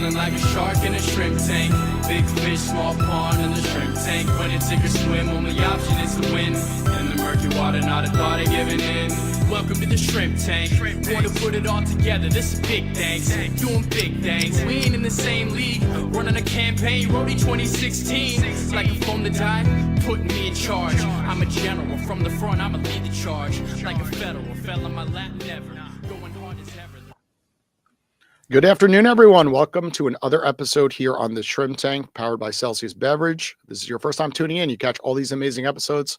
feeling like a shark in a shrimp tank. Big fish, small pond in the shrimp tank. When it's sink or swim, only option is to win. In the murky water, not a thought of giving in. Welcome to the shrimp tank. Want to put it all together, this is big thanks. Doing big things, we ain't in the same league. Running a campaign, Roadie 2016. Like a phone to die, putting me in charge. I'm a general, from the front I'ma lead the charge. Like a federal, fell on my lap never. Going hard as ever. Good afternoon, everyone. Welcome to another episode here on the Shrimp Tank, powered by Celsius Beverage. If this is your first time tuning in, you catch all these amazing episodes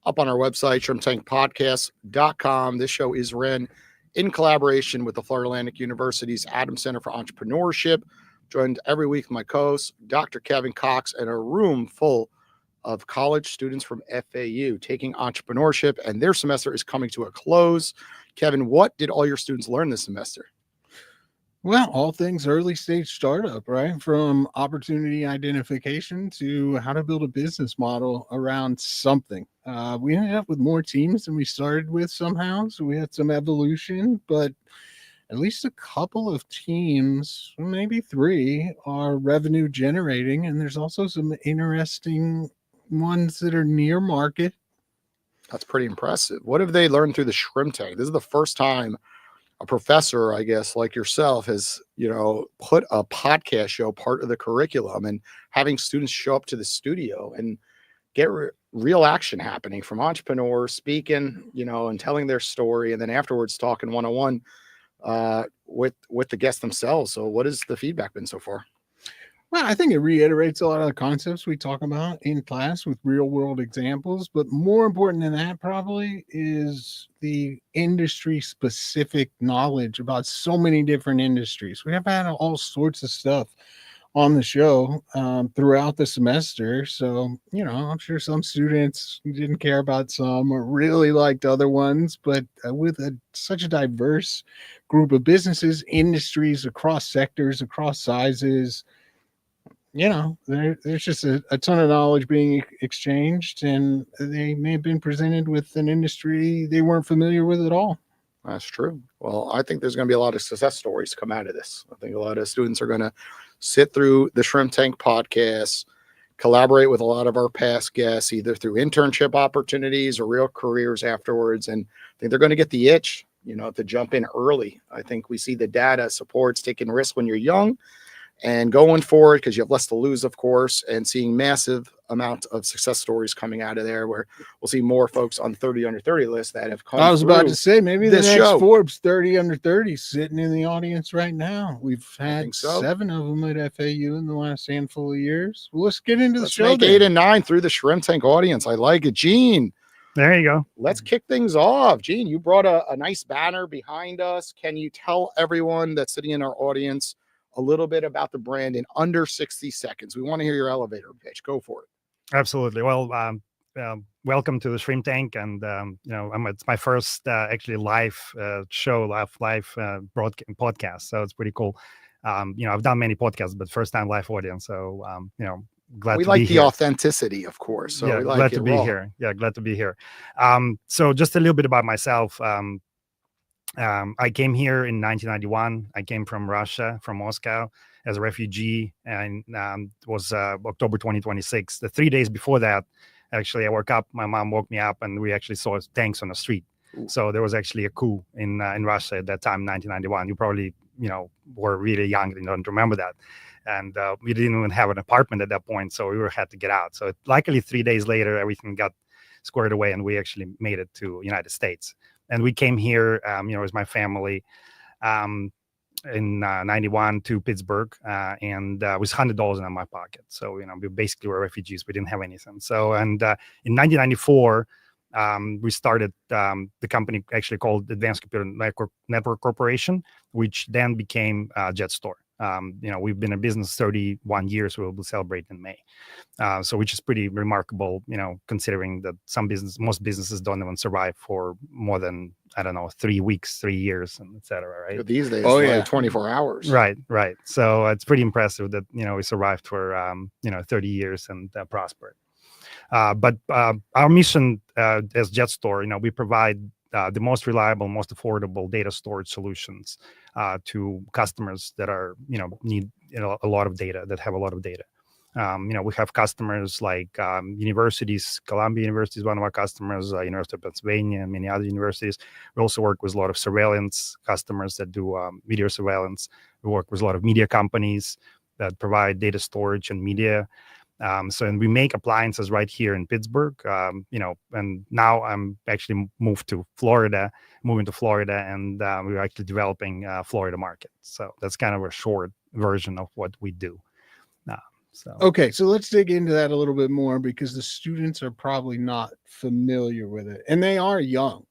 up on our website, shrimptankpodcast.com. This show is ran in collaboration with the Florida Atlantic University's Adams Center for Entrepreneurship. Joined every week with my co-host, Dr. Kevin Cox, and a room full of college students from FAU taking entrepreneurship, and their semester is coming to a close. Kevin, what did all your students learn this semester? Well, all things early stage startup, right? From opportunity identification to how to build a business model around something. We ended up with more teams than we started with somehow. So we had some evolution, but at least a couple of teams, maybe three, are revenue generating. And there's also some interesting ones that are near market. That's pretty impressive. What have they learned through the Shrimp Tank? This is the first time a professor, I guess, like yourself has, put a podcast show part of the curriculum, and having students show up to the studio and get real action happening from entrepreneurs speaking, and telling their story, and then afterwards talking one-on-one with the guests themselves. So what has the feedback been so far? Well, I think it reiterates a lot of the concepts we talk about in class with real world examples, but more important than that probably is the industry specific knowledge about so many different industries. We have had all sorts of stuff on the show throughout the semester. So, I'm sure some students didn't care about some or really liked other ones, but with such a diverse group of businesses, industries across sectors, across sizes, there's just a ton of knowledge being exchanged, and they may have been presented with an industry they weren't familiar with at all. That's true. Well, I think there's going to be a lot of success stories come out of this. I think a lot of students are going to sit through the Shrimp Tank podcast, collaborate with a lot of our past guests, either through internship opportunities or real careers afterwards. And I think they're going to get the itch, to jump in early. I think we see the data supports taking risks when you're young and going forward, because you have less to lose, of course, and seeing massive amount of success stories coming out of there, where we'll see more folks on 30 under 30 list that have come. I was about to say, maybe the next show. Forbes 30 under 30 sitting in the audience right now. We've had 7 of them at FAU in the last handful of years. Well, let's get into the show. Make 8 and 9 through the Shrimp Tank audience. I like it. Gene. There you go. Let's kick things off. Gene, you brought a nice banner behind us. Can you tell everyone that's sitting in our audience a little bit about the brand in under 60 seconds? We want to hear your elevator pitch. Go for it. Absolutely. Well, welcome to the Shrimp Tank, and it's my first actually live show, live podcast. So it's pretty cool. I've done many podcasts, but first time live audience. So glad we to like be the here. Authenticity, of course. So yeah, we like glad it to be raw. here. Yeah, glad to be here. So just a little bit about myself. I came here in 1991. I came from Russia, from Moscow, as a refugee, and it was October 2026. The 3 days before that, actually, I woke up. My mom woke me up, and we actually saw tanks on the street. Ooh. So there was actually a coup in Russia at that time, 1991. You probably were really young and don't remember that. And we didn't even have an apartment at that point, so we had to get out. So luckily, 3 days later, everything got squared away, and we actually made it to United States. And we came here, as my family, in 91 to Pittsburgh, and with $100 in my pocket. So, we basically were refugees. We didn't have anything. So, and in 1994, we started the company actually called Advanced Computer Network Corporation, which then became JetStor. We've been in business 31 years. We'll celebrate in May. So which is pretty remarkable, considering that most businesses don't even survive for more than, 3 weeks, 3 years, and et cetera, right? These days, 24 hours. Right. So it's pretty impressive that, we survived for, 30 years and prospered. But our mission as JetStor, we provide the most reliable, most affordable data storage solutions to customers that are, need a lot of data, that have a lot of data. We have customers like universities. Columbia University is one of our customers, University of Pennsylvania, and many other universities. We also work with a lot of surveillance customers that do video surveillance. We work with a lot of media companies that provide data storage and media. And we make appliances right here in Pittsburgh, and now I'm actually moving to Florida, and we're actually developing Florida market. So that's kind of a short version of what we do. Okay, so let's dig into that a little bit more, because the students are probably not familiar with it, and they are young.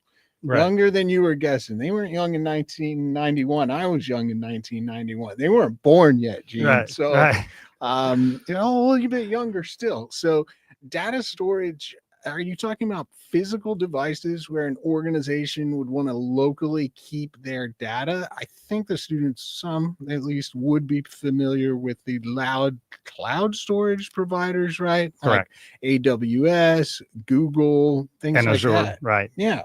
Right. Younger than you were guessing. They weren't young in 1991. I was young in 1991. They weren't born yet, Gene. Right. So, right. A little bit younger still. So, data storage, are you talking about physical devices where an organization would want to locally keep their data? I think the students, some at least, would be familiar with the loud cloud storage providers, right? Correct. Like AWS, Google, things and like Azure, that. Right. Yeah.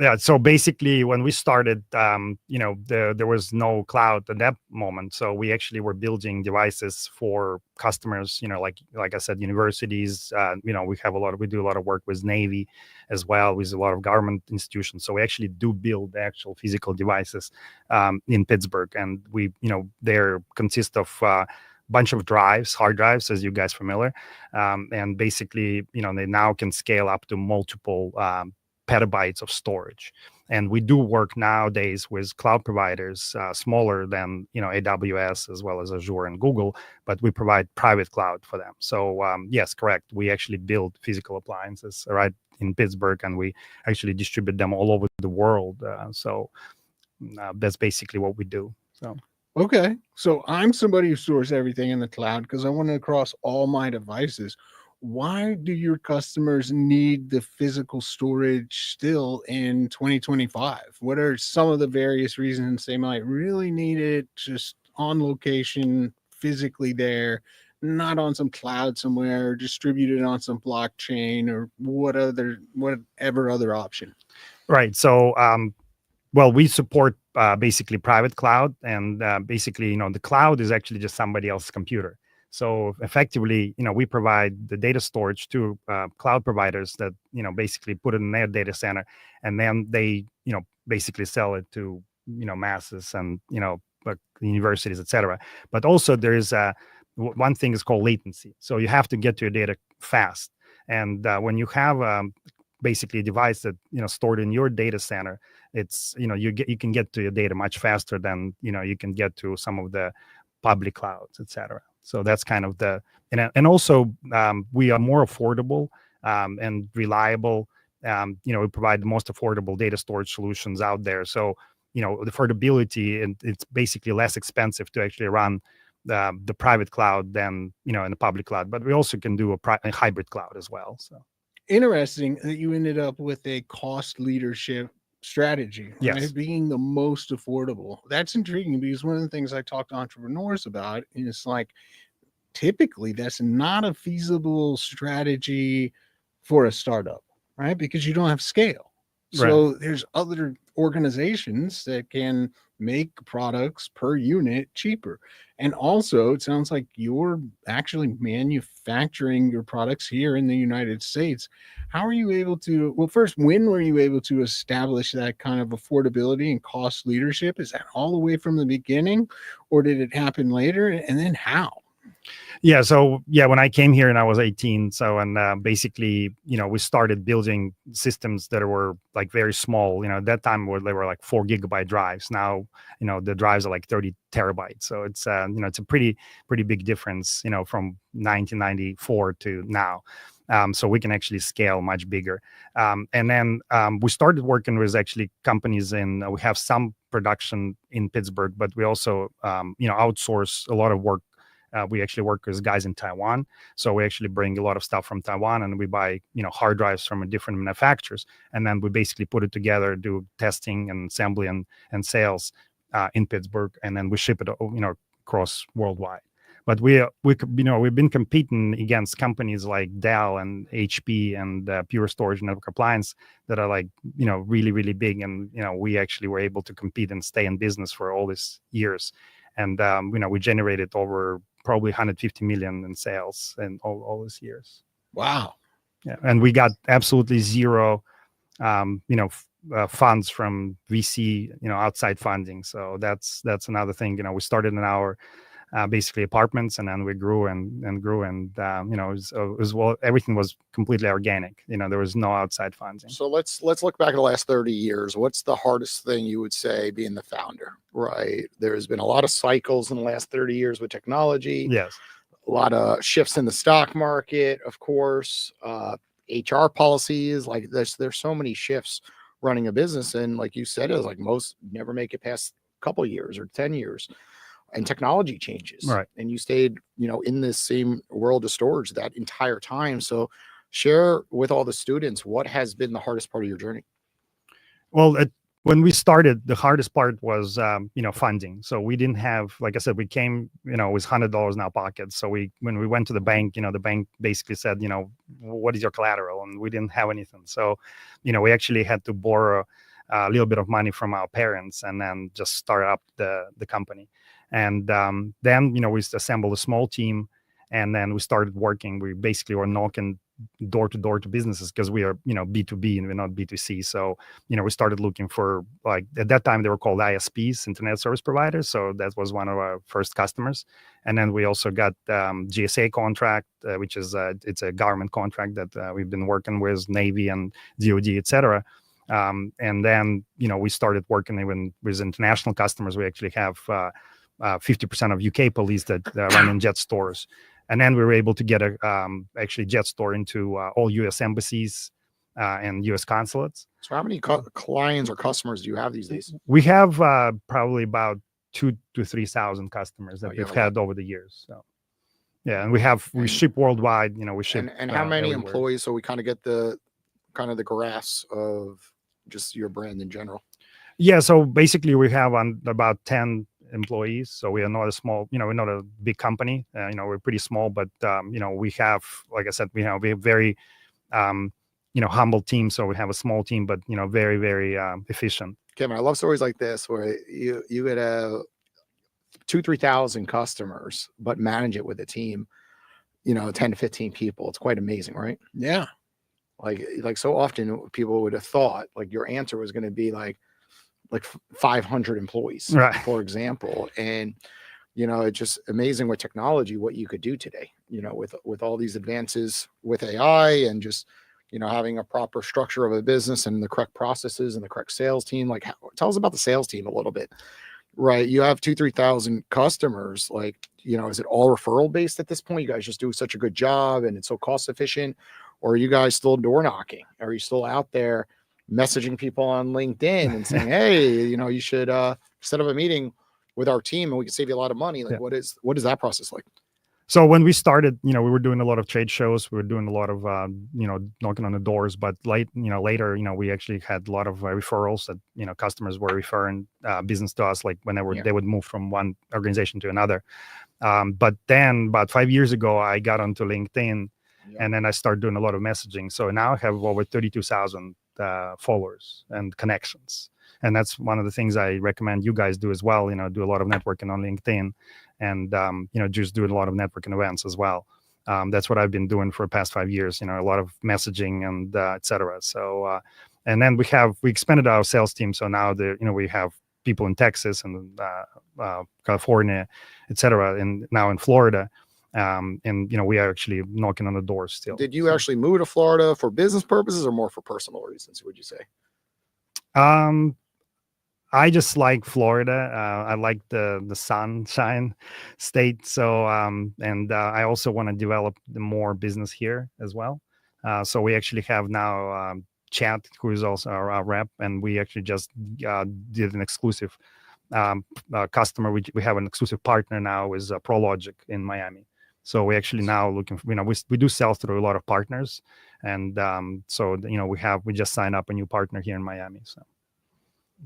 Yeah. So basically, when we started, there was no cloud at that moment. So we actually were building devices for customers. Like I said, universities. We do a lot of work with Navy as well, with a lot of government institutions. So we actually do build actual physical devices in Pittsburgh, and they consist of bunch of drives, hard drives, as you guys familiar, and basically, they now can scale up to multiple petabytes of storage. And we do work nowadays with cloud providers smaller than AWS as well as Azure and Google, but we provide private cloud for them. So yes, correct. We actually build physical appliances right in Pittsburgh, and we actually distribute them all over the world. So that's basically what we do. So. Okay, so I'm somebody who stores everything in the cloud because I want it across all my devices. Why do your customers need the physical storage still in 2025? What are some of the various reasons they might really need it just on location, physically there, not on some cloud somewhere, distributed on some blockchain, or whatever other option? Right. So, well, we support basically private cloud, and basically, the cloud is actually just somebody else's computer. So effectively, we provide the data storage to cloud providers that, basically put it in their data center, and then they, basically sell it to, masses and, universities, etc. But also there is one thing is called latency. So you have to get to your data fast. And when you have basically a device that, stored in your data center, it's, you can get to your data much faster than, you can get to some of the public clouds, etc. So that's kind of and also we are more affordable and reliable. We provide the most affordable data storage solutions out there. So, the affordability, and it's basically less expensive to actually run the private cloud than, in the public cloud. But we also can do a hybrid cloud as well. So interesting that you ended up with a cost leadership strategy, yes, right? Being the most affordable. That's intriguing, because one of the things I talk to entrepreneurs about is like, typically that's not a feasible strategy for a startup, right? Because you don't have scale. So right. There's other organizations that can make products per unit cheaper. And also, it sounds like you're actually manufacturing your products here in the United States. How are you able to, well, first, when were you able to establish that kind of affordability and cost leadership? Is that all the way from the beginning, or did it happen later? And then how? Yeah. So when I came here and I was 18, basically, we started building systems that were like very small. At that time they were like 4 gigabyte drives. Now, the drives are like 30 terabytes. So it's it's a pretty big difference, from 1994 to now. So we can actually scale much bigger. And then we started working with actually companies we have some production in Pittsburgh, but we also outsource a lot of work. We actually work with guys in Taiwan. So we actually bring a lot of stuff from Taiwan, and we buy, hard drives from different manufacturers. And then we basically put it together, do testing and assembly and sales in Pittsburgh. And then we ship it, across worldwide. But we've been competing against companies like Dell and HP and Pure Storage Network Appliance that are like, really, really big. And, we actually were able to compete and stay in business for all these years. And we generated over probably 150 million in sales in all those years. Wow. Yeah, and we got absolutely zero, funds from VC, outside funding. So that's another thing. We started in our basically apartments, and then we grew and grew, and it was well, everything was completely organic. There was no outside funding. So let's look back at the last 30 years. What's the hardest thing you would say being the founder, right? There's been a lot of cycles in the last 30 years with technology. Yes. A lot of shifts in the stock market, of course, HR policies. Like there's so many shifts running a business. And like you said, it's like most never make it past a couple of years or 10 years. And technology changes, right? And you stayed, in this same world of storage that entire time. So share with all the students, what has been the hardest part of your journey? Well, when we started, the hardest part was, funding. So we didn't have, like I said, we came, with $100 in our pockets. So when we went to the bank, the bank basically said, what is your collateral? And we didn't have anything. So, we actually had to borrow a little bit of money from our parents and then just start up the company. And then, we assembled a small team, and then we started working. We basically were knocking door to door to businesses because we are, B2B and we're not B2C. So, we started looking for, like, at that time they were called ISPs, Internet Service Providers. So that was one of our first customers. And then we also got GSA contract, which is it's a government contract that we've been working with Navy and DoD, et cetera. And then, we started working even with international customers. We actually have 50% of UK police that run in JetStors. And then we were able to get actually JetStor into all US embassies and US consulates. So how many clients or customers do you have these days? We have probably about 2,000 to 3,000 customers that we've had over the years. So yeah, and we ship worldwide, we ship. And how many everywhere. employees? So we kind of get the grasp of just your brand in general. Yeah, so basically we have about 10 employees. So we are not a small, we're not a big company. We're pretty small, but we have, like I said, we have a very, humble team. So we have a small team, but very, very efficient. Kevin, I love stories like this where you could have 2,000-3,000 customers, but manage it with a team, 10 to 15 people. It's quite amazing, right? Yeah. Like so often people would have thought like your answer was going to be like 500 employees, right, for example. And, it's just amazing with technology, what you could do today, with all these advances with AI and just, having a proper structure of a business and the correct processes and the correct sales team. Like, tell us about the sales team a little bit, right? You have 2,000-3,000 customers. Like, is it all referral based at this point? You guys just do such a good job and it's so cost efficient, or are you guys still door knocking? Are you still out there messaging people on LinkedIn and saying, hey, you should set up a meeting with our team and we can save you a lot of money? Like, what is that process like? So when we started, we were doing a lot of trade shows. We were doing a lot of, knocking on the doors. But later, we actually had a lot of referrals that, customers were referring business to us, like whenever they would move from one organization to another. But then about 5 years ago, I got onto LinkedIn and then I started doing a lot of messaging. So now I have over 32,000 followers and connections. And that's one of the things I recommend you guys do as well. Do a lot of networking on LinkedIn and, just doing a lot of networking events as well. That's what I've been doing for the past 5 years, a lot of messaging and et cetera. So, and then we expanded our sales team. So now we have people in Texas and California, et cetera, and now in Florida. And we are actually knocking on the doors still. Did you actually move to Florida for business purposes or more for personal reasons, would you say? I just like Florida. I like the sunshine state. So and I also want to develop more business here as well. So we actually have now Chad, who is also our rep, and we actually just did an exclusive customer. We have an exclusive partner now with ProLogic in Miami. So we actually now looking for, we do sell through a lot of partners. And so, we just signed up a new partner here in Miami. So.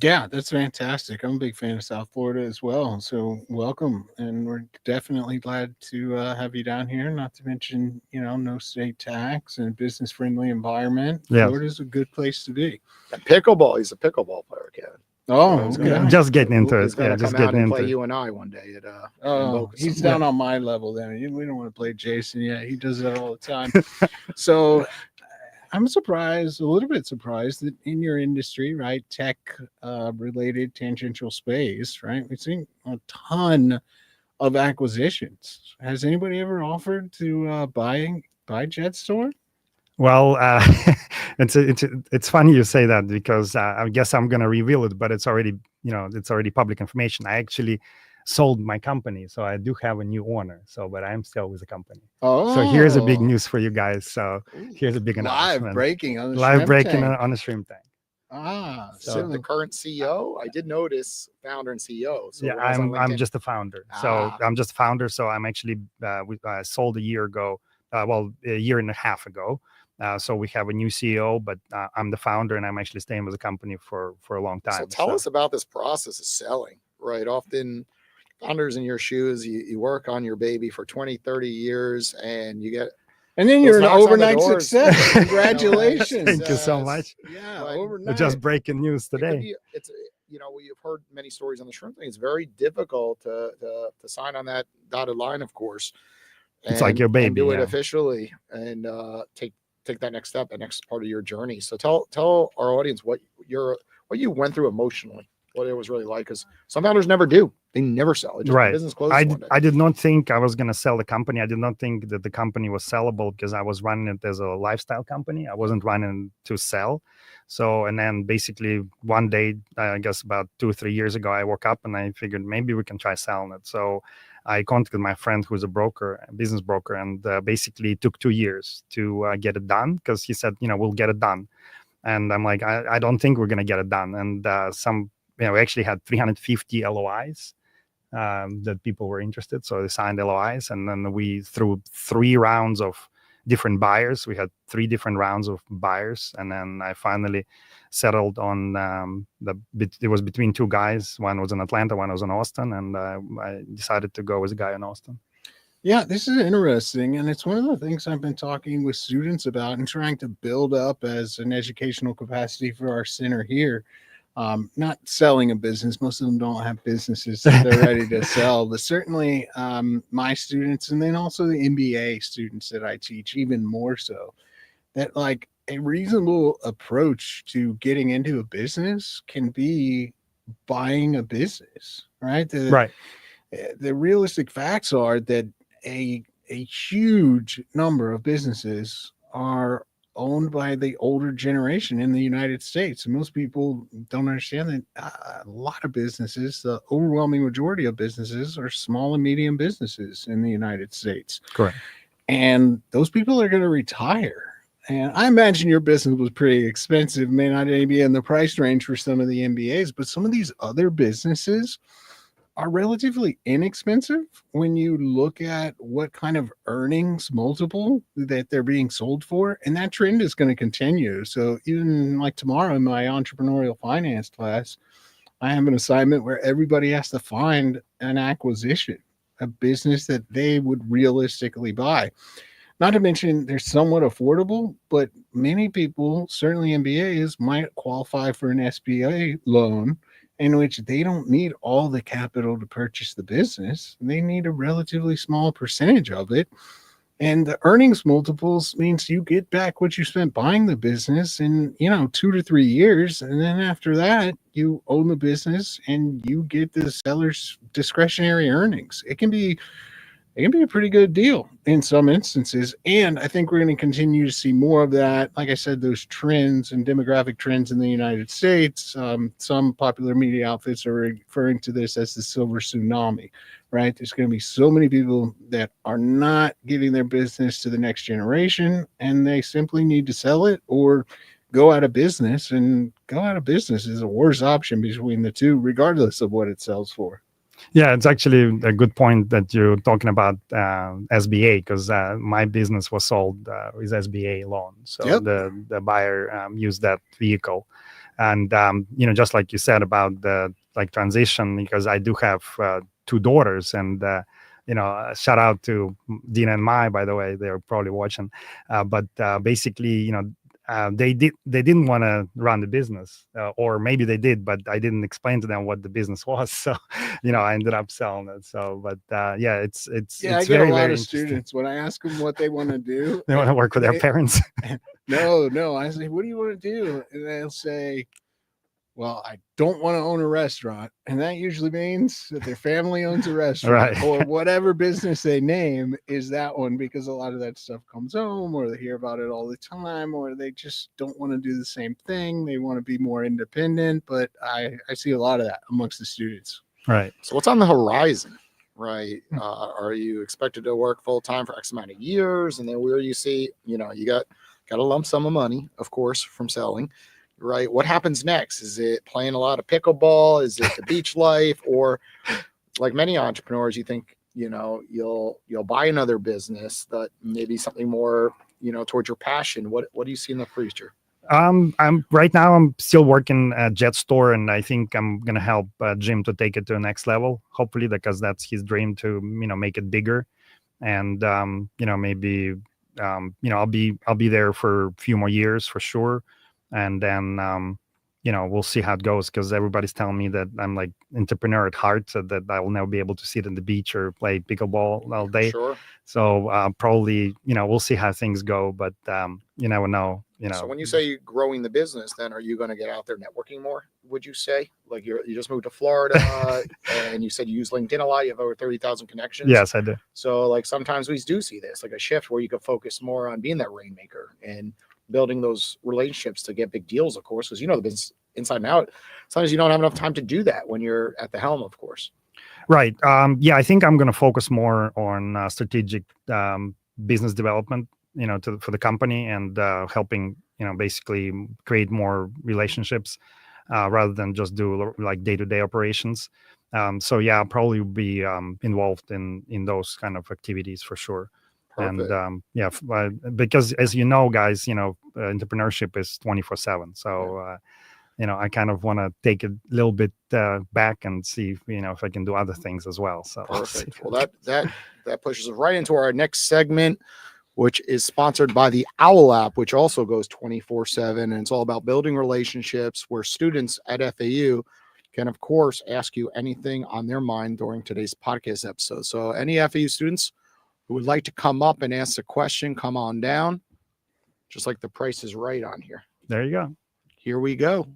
Yeah, that's fantastic. I'm a big fan of South Florida as well. So welcome. And we're definitely glad to have you down here. Not to mention, no state tax and business friendly environment. Yes. Florida's a good place to be. And pickleball. He's a pickleball player, Kevin. Oh, So he's okay. gonna- Just getting into He's it. gonna Yeah, just come out getting and into play it. you and I one day at in Oh, Boca he's somewhere. down on my level then. We don't want to play Jason yet. He does that all the time. So I'm surprised, a little bit surprised that in your industry, right, tech related tangential space, right, we've seen a ton of acquisitions. Has anybody ever offered to buy JetStor? Well, it's funny you say that because I guess I'm gonna reveal it, but it's already public information. I actually sold my company, so I do have a new owner. So, but I'm still with the company. Oh, So here's a big news for you guys. So here's a big live announcement. breaking on the Live shrimp breaking tank. on the shrimp tank. Ah, So the current CEO, I did notice founder and CEO. So Yeah, when I was on I'm LinkedIn- just a founder. So Ah. I'm just a founder. So I'm actually I sold a year ago. A year and a half ago. So we have a new CEO, but I'm the founder, and I'm actually staying with the company for a long time. So tell us about this process of selling, right? Often founders in your shoes, you work on your baby for 20, 30 years and you get and then those you're an knocks on the overnight doors. success. You know, Congratulations. Thank you so success. much. Yeah, But overnight. Just breaking news It could today. be, it's we've heard many stories on the shrimp thing. It's very difficult to sign on that dotted line, of course. It's like your baby, and do it yeah. officially and take that next step, the next part of your journey. So tell our audience what you went through emotionally, what it was really like, because some founders never do. They never sell. It just, Right. business closes one day. I did not think I was going to sell the company. I did not think that the company was sellable because I was running it as a lifestyle company. I wasn't running to sell. So, and then basically one day, I guess about 2 or 3 years ago, I woke up and I figured maybe we can try selling it. So I contacted my friend who's a broker, a business broker, and basically it took 2 years to get it done because he said, we'll get it done. And I'm like, I don't think we're going to get it done. And we actually had 350 LOIs. That people were interested, so they signed LOIs, and then we through 3 rounds of different buyers. We had 3 different rounds of buyers, and then I finally settled on it was between 2 guys. One was in Atlanta, one was in Austin, and I decided to go with the guy in Austin. Yeah, this is interesting, and it's one of the things I've been talking with students about and trying to build up as an educational capacity for our center here. Not selling a business. Most of them don't have businesses that they're ready to sell, but certainly my students, and then also the MBA students that I teach, even more so, that like a reasonable approach to getting into a business can be buying a business, right? Right. The realistic facts are that a huge number of businesses are owned by the older generation in the United States. And most people don't understand that a lot of businesses, the overwhelming majority of businesses, are small and medium businesses in the United States. Correct. And those people are going to retire. And I imagine your business was pretty expensive, may not be in the price range for some of the MBAs, but some of these other businesses are relatively inexpensive when you look at what kind of earnings multiple that they're being sold for. And that trend is going to continue. So even like tomorrow in my entrepreneurial finance class, I have an assignment where everybody has to find an acquisition, a business that they would realistically buy. Not to mention they're somewhat affordable, but many people, certainly MBAs, might qualify for an SBA loan in which they don't need all the capital to purchase the business. They need a relatively small percentage of it. And the earnings multiples means you get back what you spent buying the business in, 2 to 3 years. And then after that, you own the business and you get the seller's discretionary earnings. It can be a pretty good deal in some instances. And I think we're going to continue to see more of that. Like I said, those trends and demographic trends in the United States, some popular media outfits are referring to this as the silver tsunami, right? There's going to be so many people that are not giving their business to the next generation, and they simply need to sell it or go out of business. And go out of business is a worse option between the two, regardless of what it sells for. Yeah, it's actually a good point that you're talking about SBA, because my business was sold with SBA loan. So Yep. the buyer used that vehicle. And, just like you said about the transition, because I do have 2 daughters, and, shout out to Dina and Mai, by the way, they're probably watching. But basically, they didn't want to run the business, or maybe they did, but I didn't explain to them what the business was. So, I ended up selling it. So, but yeah, it's I it's get very, a lot very of interesting. students when I ask them what they want to do. They want to work with their parents. No. I say, what do you want to do? And they'll say, well, I don't want to own a restaurant. And that usually means that their family owns a restaurant, Right. or whatever business they name is that one, because a lot of that stuff comes home, or they hear about it all the time, or they just don't want to do the same thing. They want to be more independent. But I see a lot of that amongst the students. Right. So what's on the horizon, right? Are you expected to work full time for X amount of years, and then where you see, you got a lump sum of money, of course, from selling, right? What happens next? Is it playing a lot of pickleball? Is it the beach life, or like many entrepreneurs, you think you'll buy another business that maybe something more towards your passion? What do you see in the future? I'm right now. I'm still working at JetStor, and I think I'm gonna help Jim to take it to the next level. Hopefully, because that's his dream to make it bigger, and maybe I'll be there for a few more years for sure, and then we'll see how it goes, because everybody's telling me that I'm like entrepreneur at heart, so that I will never be able to sit on the beach or play pickleball all day. Sure. So probably we'll see how things go, but you never know. So when you say growing the business, then are you going to get out there networking more? Would you say, like you just moved to Florida and you said you use LinkedIn a lot? You have over 30,000 connections. Yes, I do. So like sometimes we do see this, like a shift where you could focus more on being that rainmaker and building those relationships to get big deals, of course, because the business inside and out. Sometimes you don't have enough time to do that when you're at the helm, of course. Right. Yeah, I think I'm going to focus more on strategic business development, for the company, and helping, basically create more relationships rather than just do like day-to-day operations. So yeah, I'll probably be involved in those kind of activities for sure. Perfect. And yeah, because as you know, guys, entrepreneurship is 24/7. So I kind of want to take it a little bit back and see if I can do other things as well. So perfect. Well, that pushes us right into our next segment, which is sponsored by the Owl app, which also goes 24/7, and it's all about building relationships where students at FAU can, of course, ask you anything on their mind during today's podcast episode. So any FAU students who would like to come up and ask a question, come on down, just like the Price is Right on here. There you go. Here we go.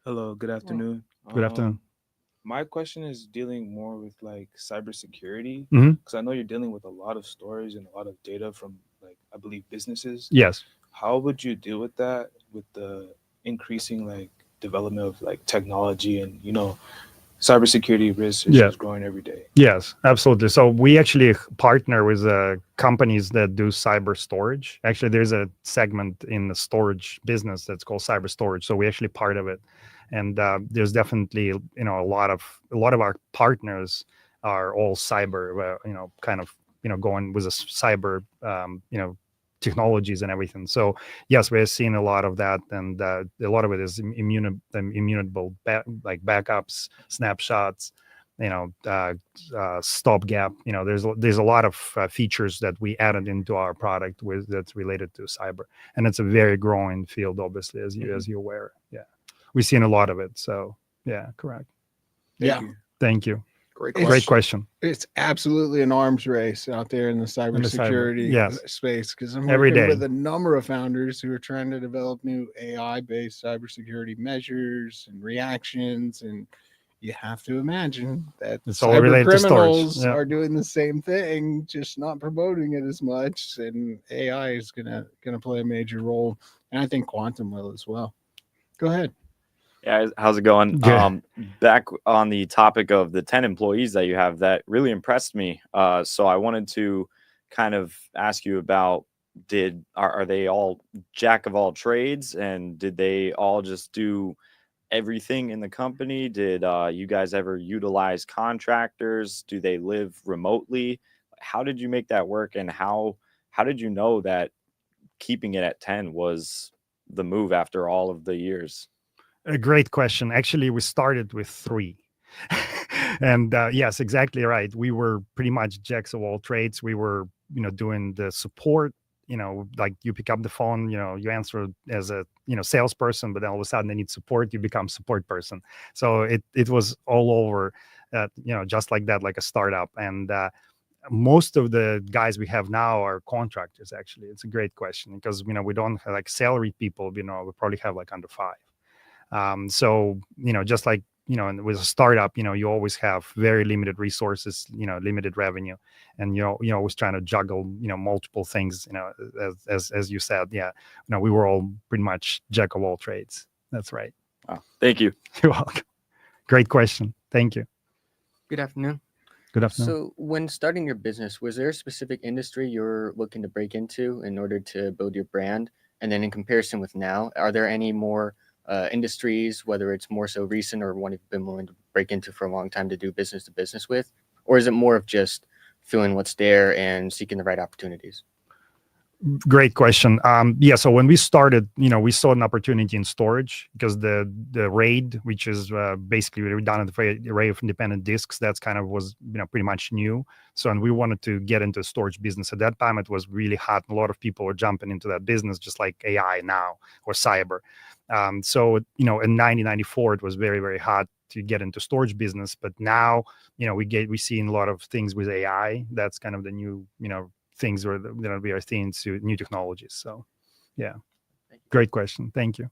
Hello, good afternoon. Good afternoon. My question is dealing more with like cybersecurity, Mhm. because I know you're dealing with a lot of stories and a lot of data from, like, I believe, businesses. Yes. How would you deal with that, with the increasing like development of like technology and cybersecurity risks is Yeah. just growing every day? Yes, absolutely. So we actually partner with companies that do cyber storage. Actually, there's a segment in the storage business that's called cyber storage. So we're actually part of it, and there's definitely a lot of our partners are all cyber, kind of going with a cyber technologies and everything. So yes, we're seeing a lot of that, and a lot of it is immutable, like backups, snapshots, stopgap. There's a lot of features that we added into our product that's related to cyber, and it's a very growing field, obviously, as you're aware. Yeah, we've seen a lot of it. So yeah, correct. Thank you. Great question. It's absolutely an arms race out there in the cybersecurity space, because I'm working with a number of founders who are trying to develop new AI-based cybersecurity measures and reactions, and you have to imagine that it's all related to storage. Are doing the same thing, just not promoting it as much. And AI is gonna play a major role, and I think quantum will as well. Go ahead. Yeah, how's it going? Back on the topic of the 10 employees that you have, that really impressed me. So I wanted to kind of ask you about, are they all jack of all trades, and did they all just do everything in the company? Did you guys ever utilize contractors? Do they live remotely? How did you make that work, and how did you know that keeping it at 10 was the move after all of the years? A great question. Actually, we started with 3. And yes, exactly right. We were pretty much jacks of all trades. We were, doing the support, like you pick up the phone, you answer as a salesperson, but then all of a sudden they need support, you become support person. So it was all over, just like that, like a startup. And most of the guys we have now are contractors. Actually, it's a great question, because we don't have like salaried people. We probably have like under 5. So just like and with a startup, you always have very limited resources, limited revenue, and you're always trying to juggle multiple things. As you said, yeah, we were all pretty much jack of all trades. That's right. Wow. Thank you. You're welcome. Great question. Thank you. Good afternoon. Good afternoon. So when starting your business, was there a specific industry you're looking to break into in order to build your brand? And then in comparison with now, are there any more industries, whether it's more so recent or one you've been willing to break into for a long time to do business to business with? Or is it more of just feeling what's there and seeking the right opportunities? Great question. Yeah, so when we started, we saw an opportunity in storage, because the RAID, which is basically a redundant array of independent disks, that's kind of was pretty much new. So, and we wanted to get into the storage business. At that time, it was really hot. A lot of people were jumping into that business, just like AI now or cyber. So, in 1994, it was very, very hot to get into storage business. But now, we see a lot of things with AI. That's kind of the new, things where we are seeing to new technologies. So, yeah, great question. Thank you.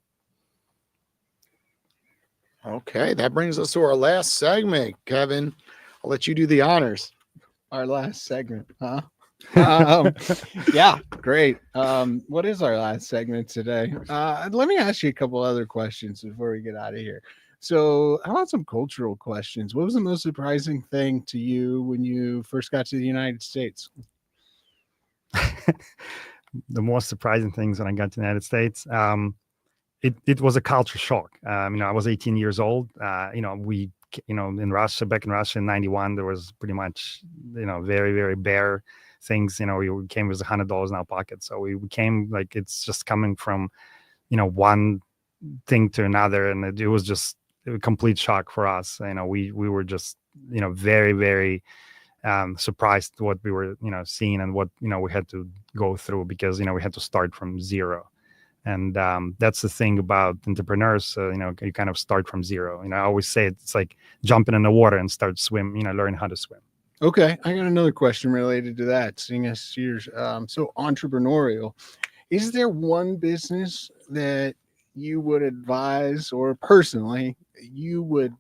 Okay, that brings us to our last segment. Kevin, I'll let you do the honors. Our last segment, huh? Yeah, great. What is our last segment today? Let me ask you a couple other questions before we get out of here. So how about some cultural questions? What was the most surprising thing to you when you first got to the United States? The most surprising things when I got to the United States, it was a culture shock. I was 18 years old. We, in Russia, back in Russia in 91, there was pretty much, very, very bare things. We came with $100 in our pocket. So we came like, it's just coming from, one thing to another. And it was just a complete shock for us. We were just, very, very surprised what we were seeing and what we had to go through, because we had to start from zero. And that's the thing about entrepreneurs. You kind of start from zero. I always say it's like jumping in the water and start swim, learn how to swim. Okay, I got another question related to that, seeing as you're so entrepreneurial. Is there one business that you would advise, or personally you would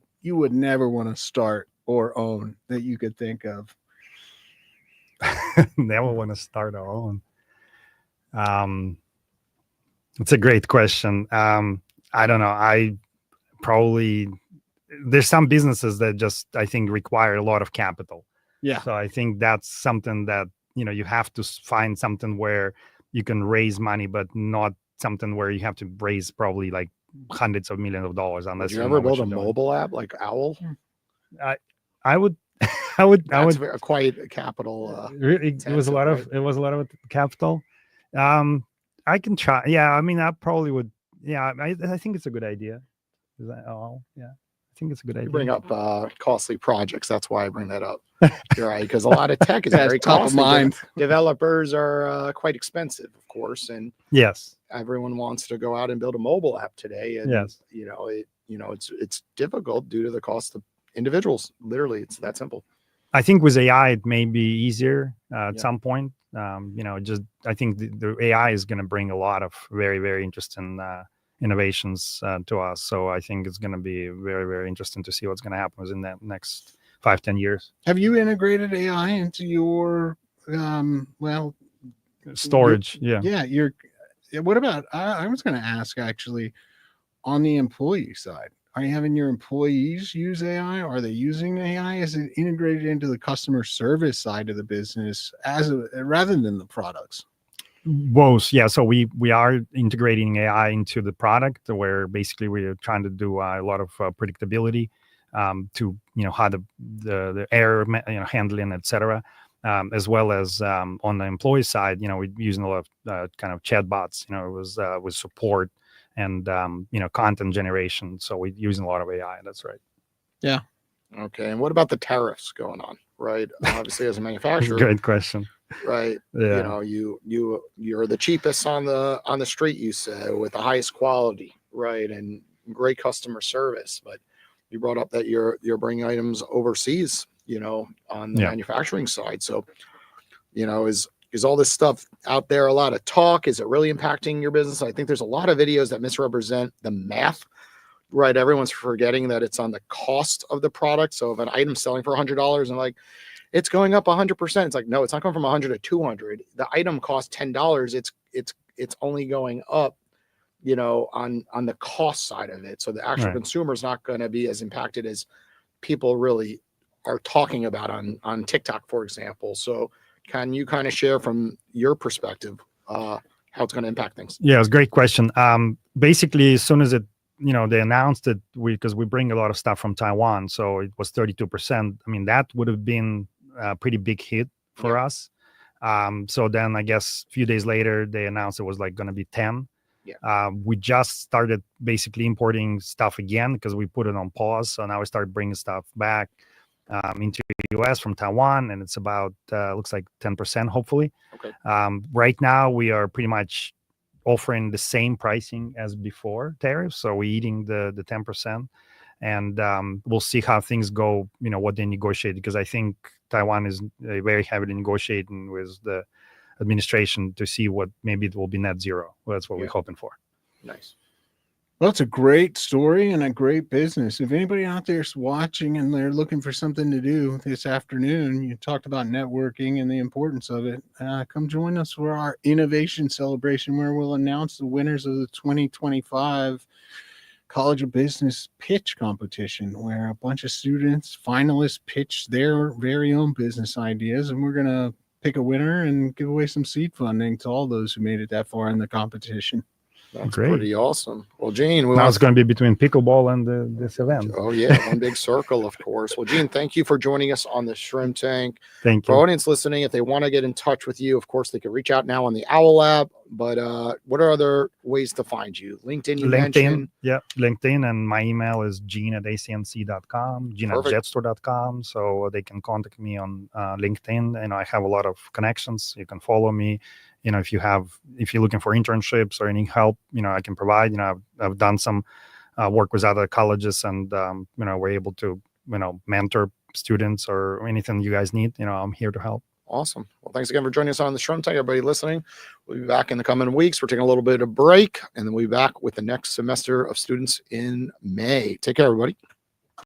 never want to start or own, that you could think of? Never want to start or own. It's a great question. I don't know. There's some businesses that just, I think, require a lot of capital. Yeah. So I think that's something that, you have to find something where you can raise money, but not something where you have to raise probably like hundreds of millions of dollars. Unless Did you ever build a mobile app like Owl? I would. That's quite a capital. It was a lot of capital. I can try. Yeah, I probably would. Yeah, I think it's a good idea. Is that all? Yeah, I think it's a good idea. You bring up costly projects. That's why I bring that up. You're right, because a lot of tech is very top costly. of mind. Developers are quite expensive, of course, and yes, everyone wants to go out and build a mobile app today. And yes, it's difficult due to the cost of individuals. Literally, it's that simple. I think with AI it may be easier at some point. I think the AI is going to bring a lot of very, very interesting innovations to us. So I think it's going to be very, very interesting to see what's going to happen within the next 5-10 years. Have you integrated AI into your storage? Yeah. What about? I was going to ask actually, on the employee side. Are you having your employees use AI? Are they using AI? Is it integrated into the customer service side of the business rather than the products? Both, yeah. So we are integrating AI into the product, where basically we are trying to do a lot of predictability to how the error handling, etc. As well as on the employee side, we're using a lot of kind of chatbots. It was with support and content generation. So we're using a lot of AI. That's right. Yeah. Okay. And what about the tariffs going on? Right. Obviously, as a manufacturer, great question. right? Yeah. You're the cheapest on the street, you say, with the highest quality, right? And great customer service. But you brought up that you're bringing items overseas, on the Yeah. manufacturing side. So, is all this stuff out there a lot of talk? Is it really impacting your business? I think there's a lot of videos that misrepresent the math, right? Everyone's forgetting that it's on the cost of the product. So if an item's selling for $100 and like it's going up 100%, it's like, no, it's not going from 100 to 200. The item costs $10. It's only going up, on the cost side of it. So the actual Right. consumer is not going to be as impacted as people really are talking about on TikTok, for example. So can you kind of share from your perspective how it's going to impact things? Yeah, it's a great question. Basically, as soon as they announced it, because we bring a lot of stuff from Taiwan, so it was 32%. I mean, that would have been a pretty big hit for us. So then I guess a few days later, they announced it was like going to be 10. Yeah. We just started basically importing stuff again because we put it on pause. So now we start bringing stuff back into the US from Taiwan, and it's about looks like 10%, hopefully. Okay. Right now, we are pretty much offering the same pricing as before tariffs, so we're eating the 10%, and we'll see how things go. What they negotiate, because I think Taiwan is very heavily negotiating with the administration to see what maybe it will be net zero. Well, that's what we're hoping for. Nice. Well, it's a great story and a great business. If anybody out there is watching and they're looking for something to do this afternoon, you talked about networking and the importance of it. Come join us for our innovation celebration, where we'll announce the winners of the 2025 College of Business pitch competition, where a bunch of students, finalists, pitch their very own business ideas, and we're going to pick a winner and give away some seed funding to all those who made it that far in the competition. That's Great. pretty awesome. Well, Gene, Now it's going to be between pickleball and this event. Oh yeah, one big circle, of course. Well, Gene, thank you for joining us on the Shrimp Tank. Thank For you. audience listening, if they want to get in touch with you, of course, they can reach out now on the Owl Lab. But what are other ways to find you? LinkedIn, you mentioned. Yeah, LinkedIn, and my email is gene@acnc.com, gene@jetstor.com. So they can contact me on LinkedIn, and I have a lot of connections. You can follow me. If you're looking for internships or any help, I can provide. I've done some work with other colleges, and we're able to mentor students or anything you guys need. I'm here to help. Awesome. Well, thanks again for joining us on the Shrimp Tank. Everybody listening, we'll be back in the coming weeks. We're taking a little bit of break, and then we'll be back with the next semester of students in May. Take care, everybody.